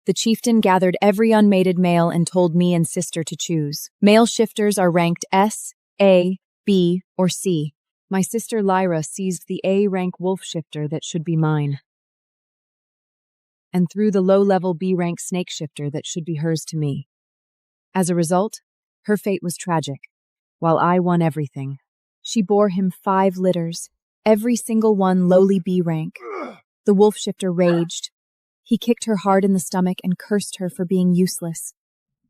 The chieftain gathered every unmated male and told me and sister to choose. Male shifters are ranked S, A, B, or C. My sister Lyra seized the A-rank wolf shifter that should be mine, and threw the low-level B-rank snake shifter that should be hers to me. As a result, her fate was tragic, while I won everything. She bore him 5 litters, every single one lowly B-rank. The wolf shifter raged. He kicked her hard in the stomach and cursed her for being useless,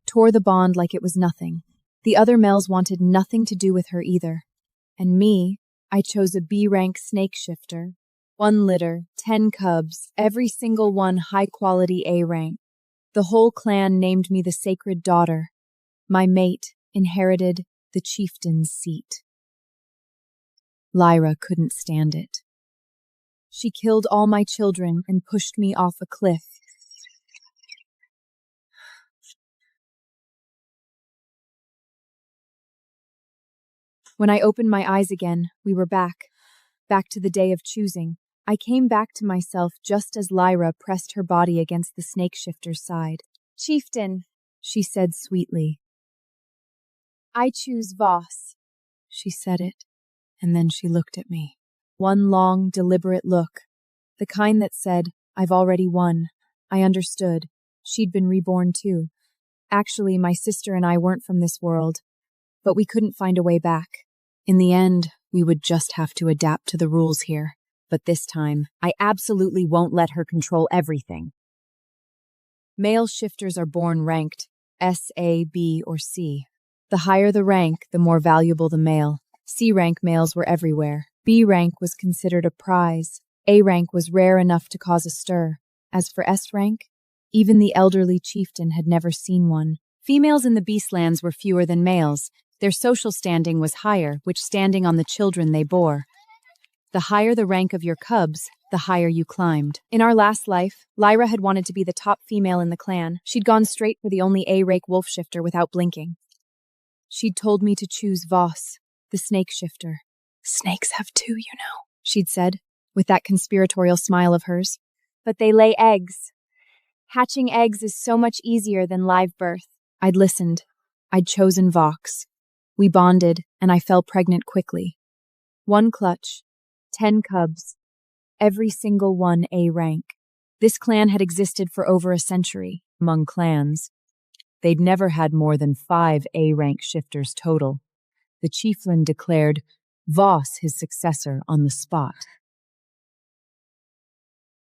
tore the bond like it was nothing. The other males wanted nothing to do with her either. And me, I chose a B-rank snake shifter. 1 litter, 10 cubs, every single one high-quality A-rank. The whole clan named me the sacred daughter. My mate inherited the chieftain's seat. Lyra couldn't stand it. She killed all my children and pushed me off a cliff. When I opened my eyes again, we were back to the day of choosing. I came back to myself just as Lyra pressed her body against the snake shifter's side. "Chieftain," she said sweetly. "I choose Voss." She said it, and then she looked at me. One long, deliberate look, the kind that said, "I've already won." I understood. She'd been reborn too. Actually, my sister and I weren't from this world, but we couldn't find a way back. In the end, we would just have to adapt to the rules here. But this time, I absolutely won't let her control everything. Male shifters are born ranked S, A, B, or C. The higher the rank, the more valuable the male. C rank males were everywhere. B rank was considered a prize. A rank was rare enough to cause a stir. As for S rank, even the elderly chieftain had never seen one. Females in the Beastlands were fewer than males. Their social standing was higher, which standing on the children they bore. The higher the rank of your cubs, the higher you climbed. In our last life, Lyra had wanted to be the top female in the clan. She'd gone straight for the only A-rank wolf shifter without blinking. She'd told me to choose Voss, the snake shifter. "Snakes have 2, you know," she'd said, with that conspiratorial smile of hers. "But they lay eggs. Hatching eggs is so much easier than live birth." I'd listened. I'd chosen Vox. We bonded, and I fell pregnant quickly. 1 clutch, 10 cubs, every single one A rank. This clan had existed for over a century. Among clans, they'd never had more than 5 A-rank shifters total. The chieftain declared Voss his successor on the spot.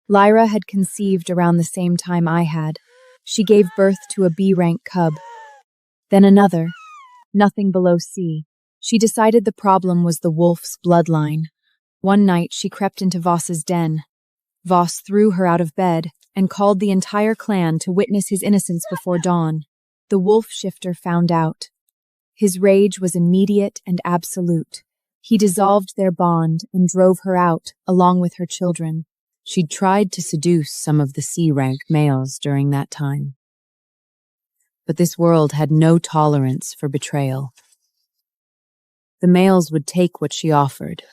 Lyra had conceived around the same time I had. She gave birth to a B-rank cub. Then another, nothing below C. She decided the problem was the wolf's bloodline. One night, she crept into Voss's den. Voss threw her out of bed and called the entire clan to witness his innocence before dawn. The wolf shifter found out. His rage was immediate and absolute. He dissolved their bond and drove her out, along with her children. She'd tried to seduce some of the C-rank males during that time. But this world had no tolerance for betrayal. The males would take what she offered.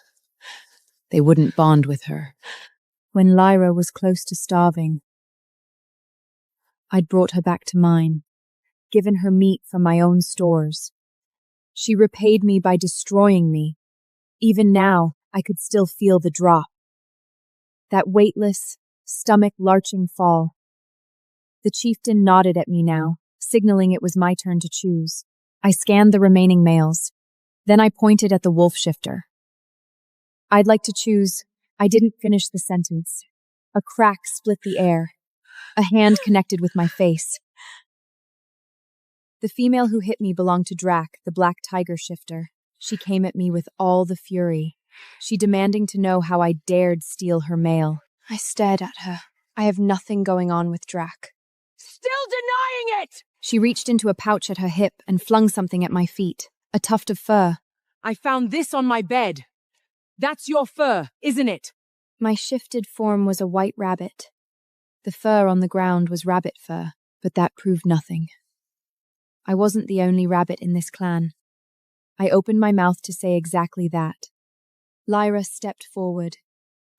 They wouldn't bond with her. When Lyra was close to starving, I'd brought her back to mine, given her meat from my own stores. She repaid me by destroying me. Even now, I could still feel the drop. That weightless, stomach-larching fall. The chieftain nodded at me now, signaling it was my turn to choose. I scanned the remaining males. Then I pointed at the wolf shifter. "I'd like to choose." I didn't finish the sentence. A crack split the air. A hand connected with my face. The female who hit me belonged to Drac, the black tiger shifter. She came at me with all the fury. She demanding to know how I dared steal her male. I stared at her. I have nothing going on with Drac. "Still denying it!" She reached into a pouch at her hip and flung something at my feet. A tuft of fur. "I found this on my bed. That's your fur, isn't it?" My shifted form was a white rabbit. The fur on the ground was rabbit fur, but that proved nothing. I wasn't the only rabbit in this clan. I opened my mouth to say exactly that. Lyra stepped forward.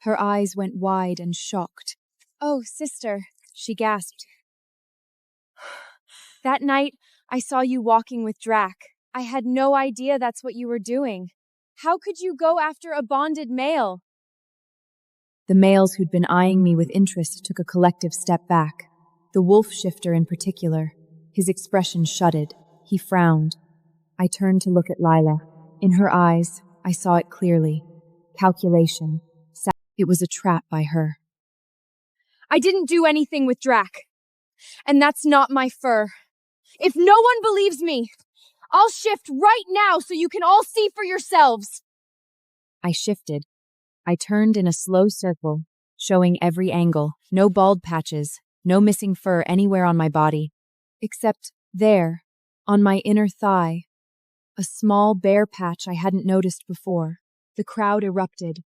Her eyes went wide and shocked. "Oh, sister," she gasped. That night, I saw you walking with Drac. I had no idea that's what you were doing. How could you go after a bonded male? The males who'd been eyeing me with interest took a collective step back. The wolf shifter in particular. His expression shuttered. He frowned. I turned to look at Lyra. In her eyes, I saw it clearly. Calculation. It was a trap by her. I didn't do anything with Drac. And that's not my fur. If no one believes me, I'll shift right now so you can all see for yourselves. I shifted. I turned in a slow circle, showing every angle, no bald patches, no missing fur anywhere on my body, except there, on my inner thigh, a small bare patch I hadn't noticed before. The crowd erupted.